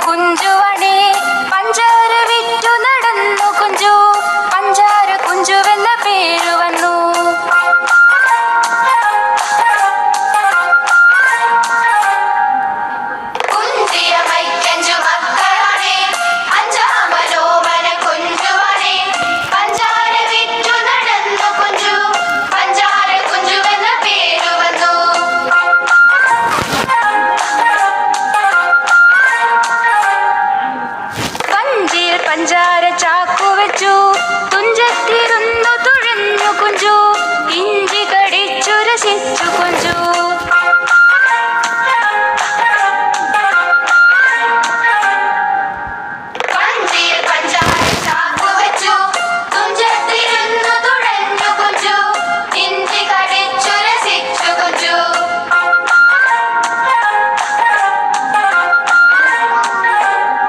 കുഞ്ചുവണേ പഞ്ചാര വിറ്റു നടന്നു കുഞ്ചു, പഞ്ചാര കുഞ്ചുവെന്ന പേരു വന്നു. കുഞ്ചിയമൈക്കഞ്ചു മക്കളാണേ, അഞ്ചാമലോമന കുഞ്ചുവണേ, പഞ്ചാര വിറ്റു നടന്നു കുഞ്ചു, പഞ്ചാര കുഞ്ചുവെന്ന പേരു വന്നു. പഞ്ചാര